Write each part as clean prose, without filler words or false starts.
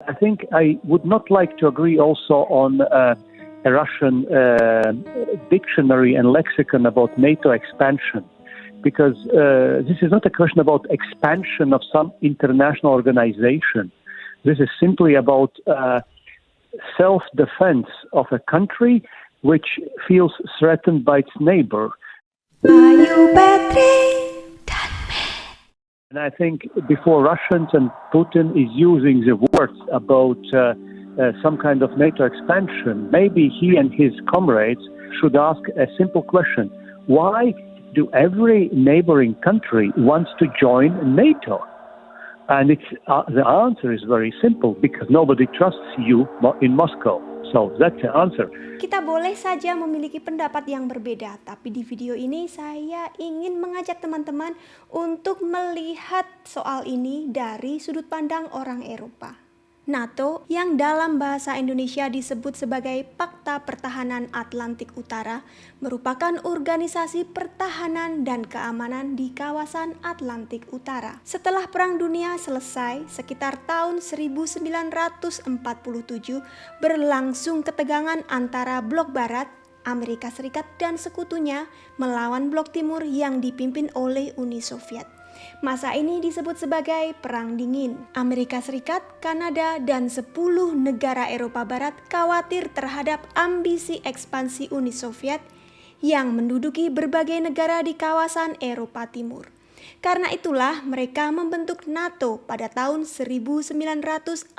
I think I would not like to agree also on a Russian dictionary and lexicon about NATO expansion, because this is not a question about expansion of some international organization. This is simply about self-defense of a country which feels threatened by its neighbor. And I think before Russians and Putin is using the words about some kind of NATO expansion, maybe he and his comrades should ask a simple question. Why do every neighboring country wants to join NATO? And the answer is very simple, because nobody trusts you in Moscow. So that's the answer. Kita boleh saja memiliki pendapat yang berbeda, tapi di video ini saya ingin mengajak teman-teman untuk melihat soal ini dari sudut pandang orang Eropa. NATO, yang dalam bahasa Indonesia disebut sebagai Pakta Pertahanan Atlantik Utara, merupakan organisasi pertahanan dan keamanan di kawasan Atlantik Utara. Setelah Perang Dunia selesai, sekitar tahun 1947, berlangsung ketegangan antara Blok Barat, Amerika Serikat dan sekutunya melawan Blok Timur yang dipimpin oleh Uni Soviet. Masa ini disebut sebagai Perang Dingin. Amerika Serikat, Kanada, dan 10 negara Eropa Barat khawatir terhadap ambisi ekspansi Uni Soviet yang menduduki berbagai negara di kawasan Eropa Timur. Karena itulah mereka membentuk NATO pada tahun 1949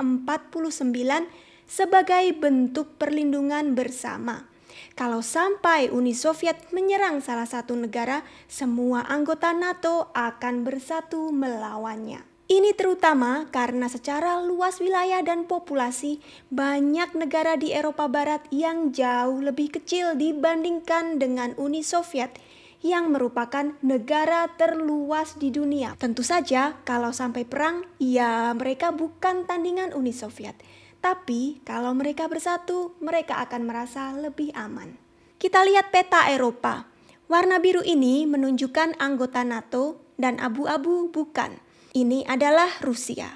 sebagai bentuk perlindungan bersama. Kalau sampai Uni Soviet menyerang salah satu negara, semua anggota NATO akan bersatu melawannya. Ini terutama karena secara luas wilayah dan populasi, banyak negara di Eropa Barat yang jauh lebih kecil dibandingkan dengan Uni Soviet, yang merupakan negara terluas di dunia. Tentu saja, kalau sampai perang, ya mereka bukan tandingan Uni Soviet. Tapi kalau mereka bersatu, mereka akan merasa lebih aman. Kita lihat peta Eropa. Warna biru ini menunjukkan anggota NATO dan abu-abu bukan. Ini adalah Rusia.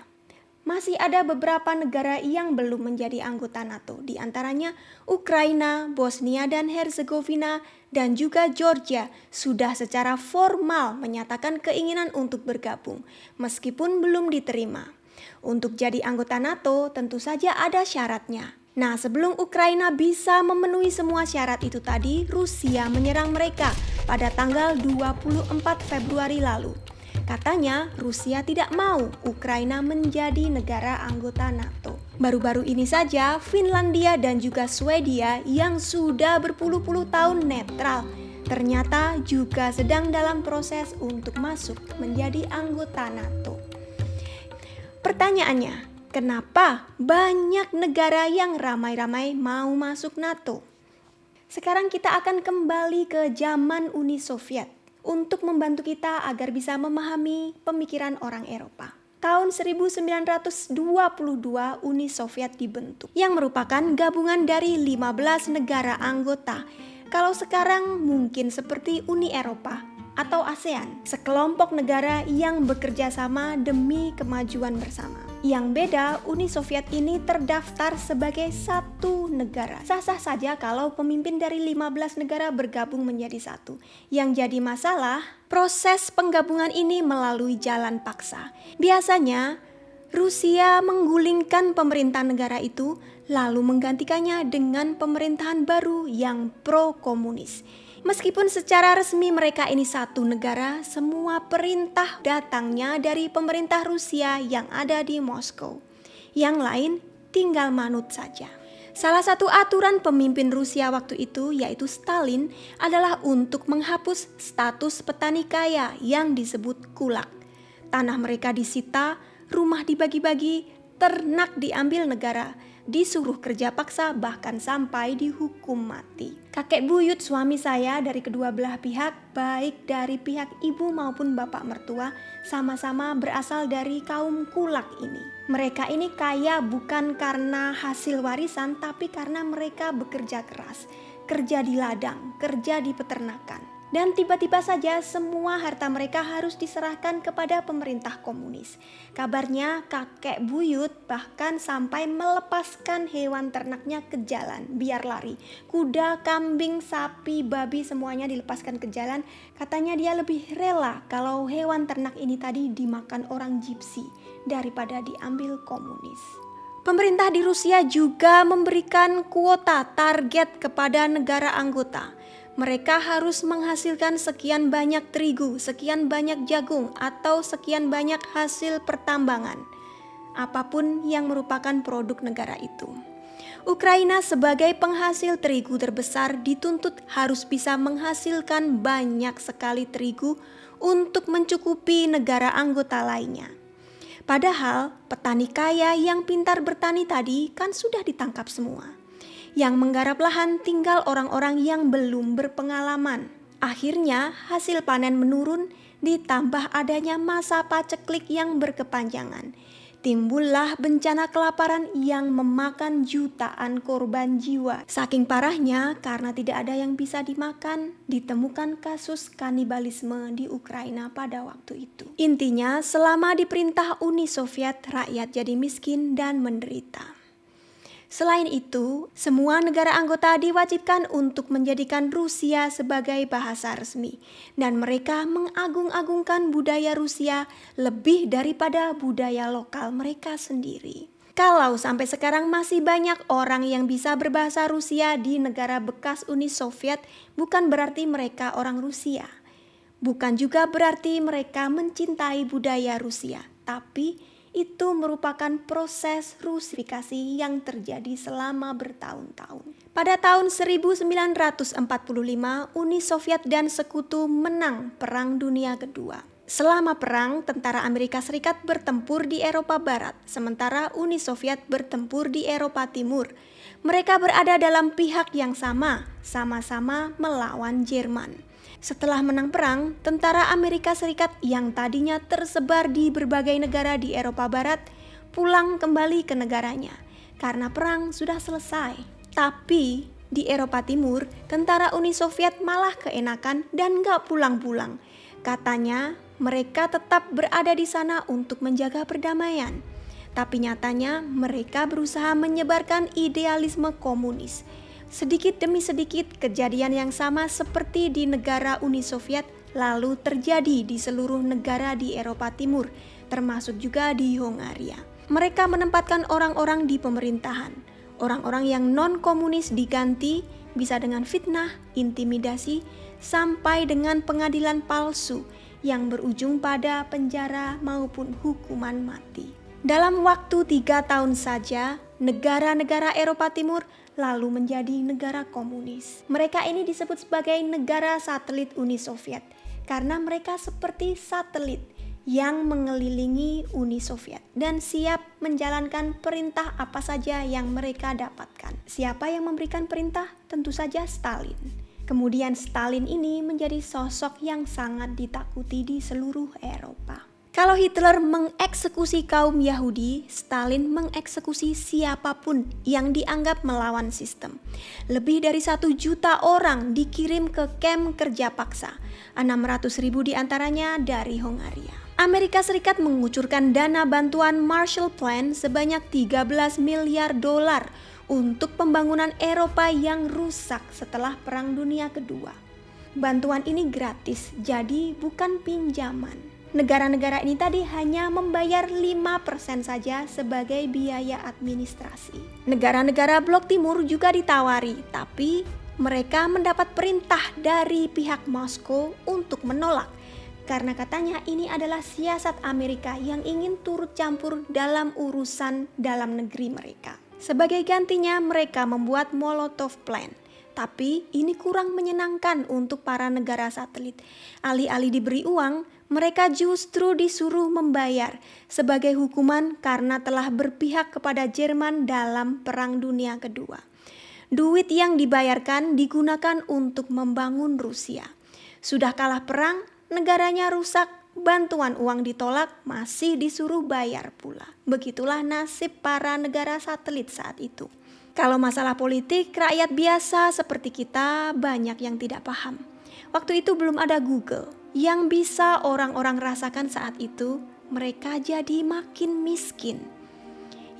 Masih ada beberapa negara yang belum menjadi anggota NATO, di antaranya Ukraina, Bosnia dan Herzegovina, dan juga Georgia sudah secara formal menyatakan keinginan untuk bergabung, meskipun belum diterima. Untuk jadi anggota NATO tentu saja ada syaratnya. Nah, sebelum Ukraina bisa memenuhi semua syarat itu tadi, Rusia menyerang mereka pada tanggal 24 Februari lalu. Katanya Rusia tidak mau Ukraina menjadi negara anggota NATO. Baru-baru ini saja Finlandia dan juga Swedia yang sudah berpuluh-puluh tahun netral ternyata juga sedang dalam proses untuk masuk menjadi anggota NATO. Pertanyaannya, kenapa banyak negara yang ramai-ramai mau masuk NATO? Sekarang kita akan kembali ke zaman Uni Soviet untuk membantu kita agar bisa memahami pemikiran orang Eropa. Tahun 1922 Uni Soviet dibentuk, yang merupakan gabungan dari 15 negara anggota. Kalau sekarang mungkin seperti Uni Eropa atau ASEAN, sekelompok negara yang bekerja sama demi kemajuan bersama. Yang beda, Uni Soviet ini terdaftar sebagai satu negara. Sah-sah saja kalau pemimpin dari 15 negara bergabung menjadi satu. Yang jadi masalah, proses penggabungan ini melalui jalan paksa. Biasanya, Rusia menggulingkan pemerintahan negara itu, lalu menggantikannya dengan pemerintahan baru yang pro-komunis. Meskipun secara resmi mereka ini satu negara, semua perintah datangnya dari pemerintah Rusia yang ada di Moskow. Yang lain tinggal manut saja. Salah satu aturan pemimpin Rusia waktu itu, yaitu Stalin, adalah untuk menghapus status petani kaya yang disebut kulak. Tanah mereka disita, rumah dibagi-bagi, ternak diambil negara, disuruh kerja paksa, bahkan sampai dihukum mati. Kakek buyut suami saya dari kedua belah pihak, baik dari pihak ibu maupun bapak mertua, sama-sama berasal dari kaum kulak ini. Mereka ini kaya bukan karena hasil warisan, tapi karena mereka bekerja keras, kerja di ladang, kerja di peternakan. Dan tiba-tiba saja semua harta mereka harus diserahkan kepada pemerintah komunis. Kabarnya kakek buyut bahkan sampai melepaskan hewan ternaknya ke jalan biar lari. Kuda, kambing, sapi, babi semuanya dilepaskan ke jalan. Katanya dia lebih rela kalau hewan ternak ini tadi dimakan orang Gypsy daripada diambil komunis. Pemerintah di Rusia juga memberikan kuota target kepada negara anggota. Mereka harus menghasilkan sekian banyak terigu, sekian banyak jagung, atau sekian banyak hasil pertambangan. Apapun yang merupakan produk negara itu. Ukraina sebagai penghasil terigu terbesar dituntut harus bisa menghasilkan banyak sekali terigu untuk mencukupi negara anggota lainnya. Padahal petani kaya yang pintar bertani tadi kan sudah ditangkap semua. Yang menggarap lahan tinggal orang-orang yang belum berpengalaman. Akhirnya hasil panen menurun ditambah adanya masa paceklik yang berkepanjangan. Timbullah bencana kelaparan yang memakan jutaan korban jiwa. Saking parahnya karena tidak ada yang bisa dimakan, ditemukan kasus kanibalisme di Ukraina pada waktu itu. Intinya selama di perintah Uni Soviet rakyat jadi miskin dan menderita. Selain itu, semua negara anggota diwajibkan untuk menjadikan Rusia sebagai bahasa resmi dan mereka mengagung-agungkan budaya Rusia lebih daripada budaya lokal mereka sendiri. Kalau sampai sekarang masih banyak orang yang bisa berbahasa Rusia di negara bekas Uni Soviet, bukan berarti mereka orang Rusia. Bukan juga berarti mereka mencintai budaya Rusia, tapi itu merupakan proses rusifikasi yang terjadi selama bertahun-tahun. Pada tahun 1945, Uni Soviet dan Sekutu menang Perang Dunia Kedua. Selama perang, tentara Amerika Serikat bertempur di Eropa Barat, sementara Uni Soviet bertempur di Eropa Timur. Mereka berada dalam pihak yang sama-sama melawan Jerman. Setelah menang perang, tentara Amerika Serikat yang tadinya tersebar di berbagai negara di Eropa Barat pulang kembali ke negaranya karena perang sudah selesai. Tapi di Eropa Timur, tentara Uni Soviet malah keenakan dan gak pulang-pulang. Katanya mereka tetap berada di sana untuk menjaga perdamaian. Tapi nyatanya mereka berusaha menyebarkan idealisme komunis. Sedikit demi sedikit kejadian yang sama seperti di negara Uni Soviet lalu terjadi di seluruh negara di Eropa Timur, termasuk juga di Hongaria. Mereka menempatkan orang-orang di pemerintahan. Orang-orang yang non-komunis diganti bisa dengan fitnah, intimidasi, sampai dengan pengadilan palsu yang berujung pada penjara maupun hukuman mati. Dalam waktu 3 tahun saja, negara-negara Eropa Timur lalu menjadi negara komunis. Mereka ini disebut sebagai negara satelit Uni Soviet karena mereka seperti satelit yang mengelilingi Uni Soviet dan siap menjalankan perintah apa saja yang mereka dapatkan. Siapa yang memberikan perintah? Tentu saja Stalin. Kemudian Stalin ini menjadi sosok yang sangat ditakuti di seluruh Eropa. Kalau Hitler mengeksekusi kaum Yahudi, Stalin mengeksekusi siapapun yang dianggap melawan sistem. Lebih dari 1 juta orang dikirim ke kamp kerja paksa, 600.000 diantaranya dari Hongaria. Amerika Serikat mengucurkan dana bantuan Marshall Plan sebanyak 13 miliar dolar untuk pembangunan Eropa yang rusak setelah Perang Dunia Kedua. Bantuan ini gratis, jadi bukan pinjaman. Negara-negara ini tadi hanya membayar 5% saja sebagai biaya administrasi. Negara-negara Blok Timur juga ditawari, tapi mereka mendapat perintah dari pihak Moskow untuk menolak. Karena katanya ini adalah siasat Amerika yang ingin turut campur dalam urusan dalam negeri mereka. Sebagai gantinya mereka membuat Molotov Plan. Tapi ini kurang menyenangkan untuk para negara satelit. Alih-alih diberi uang, mereka justru disuruh membayar sebagai hukuman karena telah berpihak kepada Jerman dalam Perang Dunia Kedua. Duit yang dibayarkan digunakan untuk membangun Rusia. Sudah kalah perang, negaranya rusak, bantuan uang ditolak, masih disuruh bayar pula. Begitulah nasib para negara satelit saat itu. Kalau masalah politik, rakyat biasa seperti kita banyak yang tidak paham. Waktu itu belum ada Google. Yang bisa orang-orang rasakan saat itu, mereka jadi makin miskin.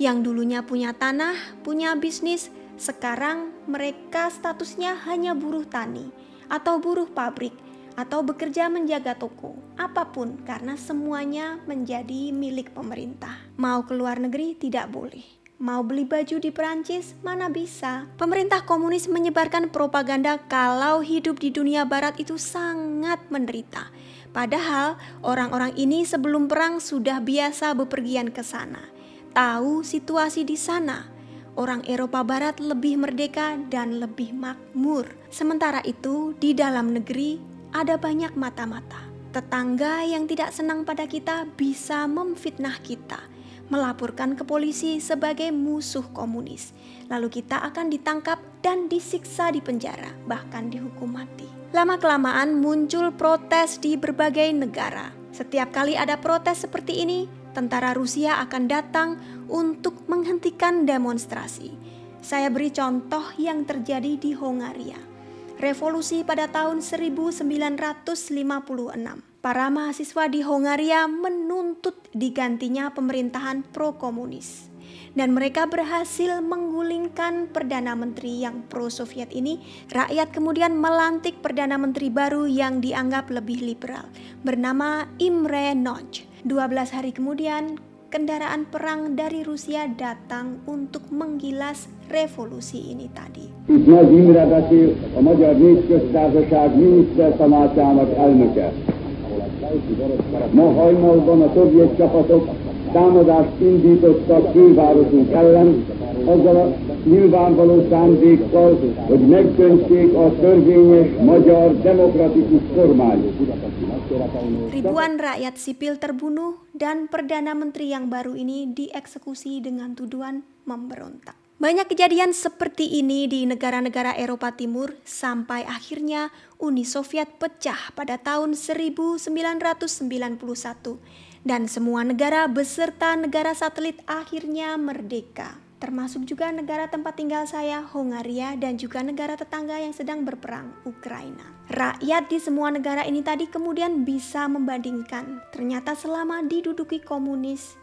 Yang dulunya punya tanah, punya bisnis, sekarang mereka statusnya hanya buruh tani atau buruh pabrik atau bekerja menjaga toko, apapun, karena semuanya menjadi milik pemerintah. Mau ke luar negeri tidak boleh. Mau beli baju di Perancis, mana bisa. Pemerintah komunis menyebarkan propaganda kalau hidup di dunia barat itu sangat menderita. Padahal orang-orang ini sebelum perang sudah biasa bepergian ke sana. Tahu situasi di sana. Orang Eropa Barat lebih merdeka dan lebih makmur. Sementara itu di dalam negeri ada banyak mata-mata. Tetangga yang tidak senang pada kita bisa memfitnah kita, melaporkan ke polisi sebagai musuh komunis. Lalu kita akan ditangkap dan disiksa di penjara, bahkan dihukum mati. Lama-kelamaan muncul protes di berbagai negara. Setiap kali ada protes seperti ini, tentara Rusia akan datang untuk menghentikan demonstrasi. Saya beri contoh yang terjadi di Hongaria. Revolusi pada tahun 1956. Para mahasiswa di Hongaria menuntut digantinya pemerintahan pro-komunis. Dan mereka berhasil menggulingkan Perdana Menteri yang pro-Soviet ini. Rakyat kemudian melantik Perdana Menteri baru yang dianggap lebih liberal, bernama Imre Nagy. 12 hari kemudian, kendaraan perang dari Rusia datang untuk menggilas revolusi ini tadi. Nagy Imre beszél, a Magyar Népköztársaság minisztertanácsának elnöke. Ma hajnalban a szovjet csapatok támadást indítottak fővárosunk ellen, azzal a nyilvánvaló szándékkal, hogy megdöntsék a törvényes magyar demokratikus kormányt. Ribuan rakyat sipil terbunuh dan Perdana Menteri yang baru ini dieksekusi dengan tuduhan memberontak. Banyak kejadian seperti ini di negara-negara Eropa Timur sampai akhirnya Uni Soviet pecah pada tahun 1991 dan semua negara beserta negara satelit akhirnya merdeka. Termasuk juga negara tempat tinggal saya, Hongaria, dan juga negara tetangga yang sedang berperang, Ukraina. Rakyat di semua negara ini tadi kemudian bisa membandingkan. Ternyata selama diduduki komunis,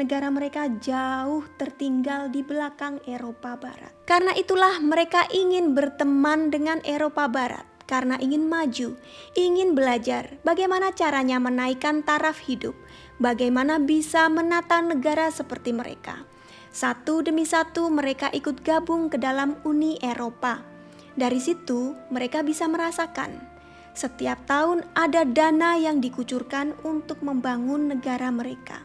negara mereka jauh tertinggal di belakang Eropa Barat. Karena itulah mereka ingin berteman dengan Eropa Barat. Karena ingin maju, ingin belajar bagaimana caranya menaikkan taraf hidup, bagaimana bisa menata negara seperti mereka. Satu demi satu mereka ikut gabung ke dalam Uni Eropa. Dari situ mereka bisa merasakan setiap tahun ada dana yang dikucurkan untuk membangun negara mereka.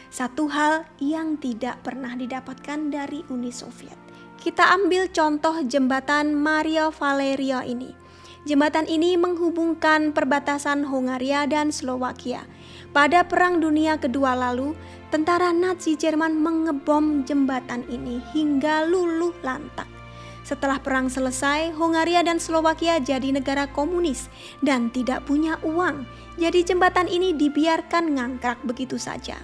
Satu hal yang tidak pernah didapatkan dari Uni Soviet. Kita ambil contoh jembatan Maria Valeria ini. Jembatan ini menghubungkan perbatasan Hongaria dan Slovakia. Pada Perang Dunia Kedua lalu, tentara Nazi Jerman mengebom jembatan ini hingga luluh lantak. Setelah perang selesai, Hongaria dan Slovakia jadi negara komunis dan tidak punya uang. Jadi jembatan ini dibiarkan ngangkrak begitu saja.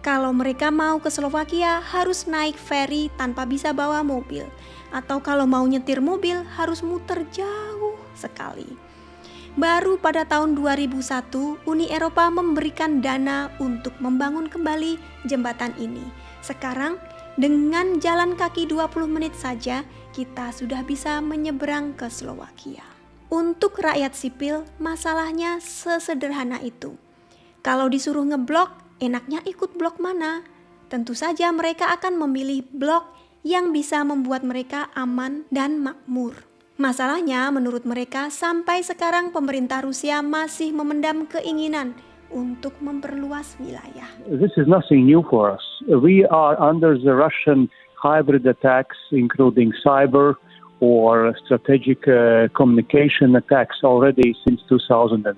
Kalau mereka mau ke Slovakia harus naik feri tanpa bisa bawa mobil. Atau kalau mau nyetir mobil harus muter jauh sekali. Baru pada tahun 2001, Uni Eropa memberikan dana untuk membangun kembali jembatan ini. Sekarang, dengan jalan kaki 20 menit saja, kita sudah bisa menyeberang ke Slovakia. Untuk rakyat sipil, masalahnya sesederhana itu. Kalau disuruh ngeblok, enaknya ikut blok mana? Tentu saja mereka akan memilih blok yang bisa membuat mereka aman dan makmur. Masalahnya menurut mereka sampai sekarang pemerintah Rusia masih memendam keinginan untuk memperluas wilayah. This is nothing new for us. We are under the Russian hybrid attacks, including cyber or strategic communication attacks already since 2007.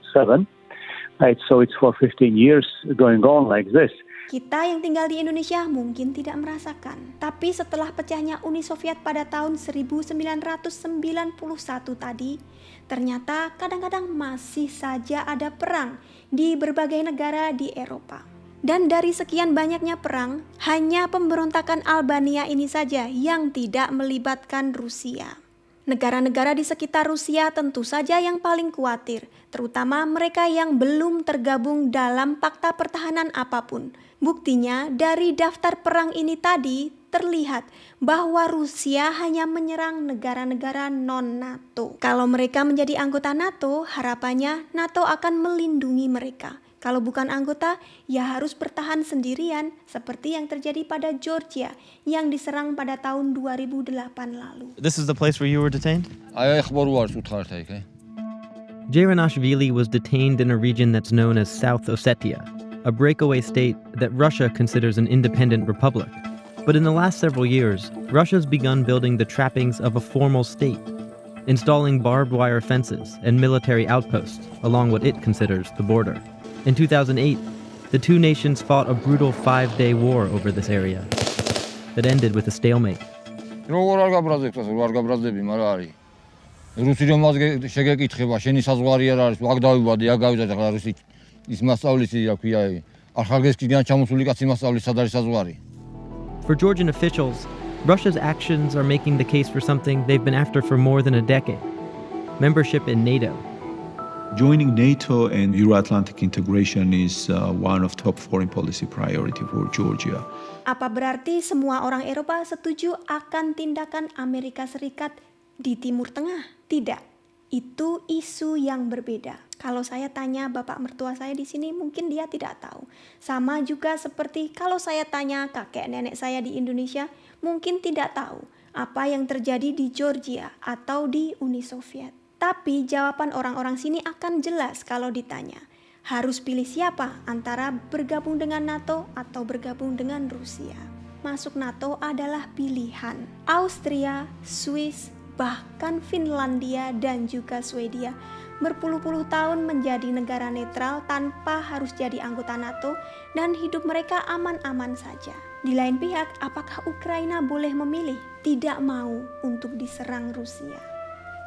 So it's for 15 years going on like this. Kita yang tinggal di Indonesia mungkin tidak merasakan. Tapi setelah pecahnya Uni Soviet pada tahun 1991 tadi, ternyata kadang-kadang masih saja ada perang di berbagai negara di Eropa. Dan dari sekian banyaknya perang, hanya pemberontakan Albania ini saja yang tidak melibatkan Rusia. Negara-negara di sekitar Rusia tentu saja yang paling khawatir, terutama mereka yang belum tergabung dalam fakta pertahanan apapun. Buktinya, dari daftar perang ini tadi terlihat bahwa Rusia hanya menyerang negara-negara non-NATO. Kalau mereka menjadi anggota NATO, harapannya NATO akan melindungi mereka. Kalau bukan anggota, ya harus bertahan sendirian seperti yang terjadi pada Georgia yang diserang pada tahun 2008 lalu. This is the place where you were detained? Jairanashvili was detained in a region that's known as South Ossetia, a breakaway state that Russia considers an independent republic. But in the last several years, Russia's begun building the trappings of a formal state, installing barbed wire fences and military outposts along what it considers the border. In 2008, the two nations fought a brutal 5-day war over this area that ended with a stalemate. For Georgian officials, Russia's actions are making the case for something they've been after for more than a decade: membership in NATO. Joining NATO and Euro-Atlantic integration is one of top foreign policy priority for Georgia. Apa berarti semua orang Eropa setuju akan tindakan Amerika Serikat di Timur Tengah? Tidak. Itu isu yang berbeda. Kalau saya tanya bapak mertua saya di sini, mungkin dia tidak tahu. Sama juga seperti kalau saya tanya kakek nenek saya di Indonesia, mungkin tidak tahu apa yang terjadi di Georgia atau di Uni Soviet. Tapi jawaban orang-orang sini akan jelas kalau ditanya. Harus pilih siapa antara bergabung dengan NATO atau bergabung dengan Rusia. Masuk NATO adalah pilihan. Austria, Swiss, bahkan Finlandia dan juga Swedia berpuluh-puluh tahun menjadi negara netral tanpa harus jadi anggota NATO dan hidup mereka aman-aman saja. Di lain pihak, apakah Ukraina boleh memilih tidak mau untuk diserang Rusia?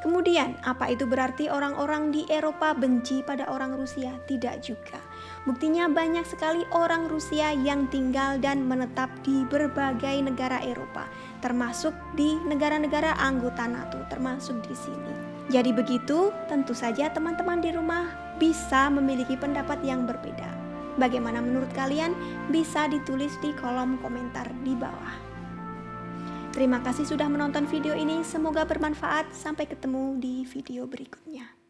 Kemudian, apa itu berarti orang-orang di Eropa benci pada orang Rusia? Tidak juga. Buktinya banyak sekali orang Rusia yang tinggal dan menetap di berbagai negara Eropa, termasuk di negara-negara anggota NATO, termasuk di sini. Jadi begitu, tentu saja teman-teman di rumah bisa memiliki pendapat yang berbeda. Bagaimana menurut kalian? Bisa ditulis di kolom komentar di bawah. Terima kasih sudah menonton video ini, semoga bermanfaat. Sampai ketemu di video berikutnya.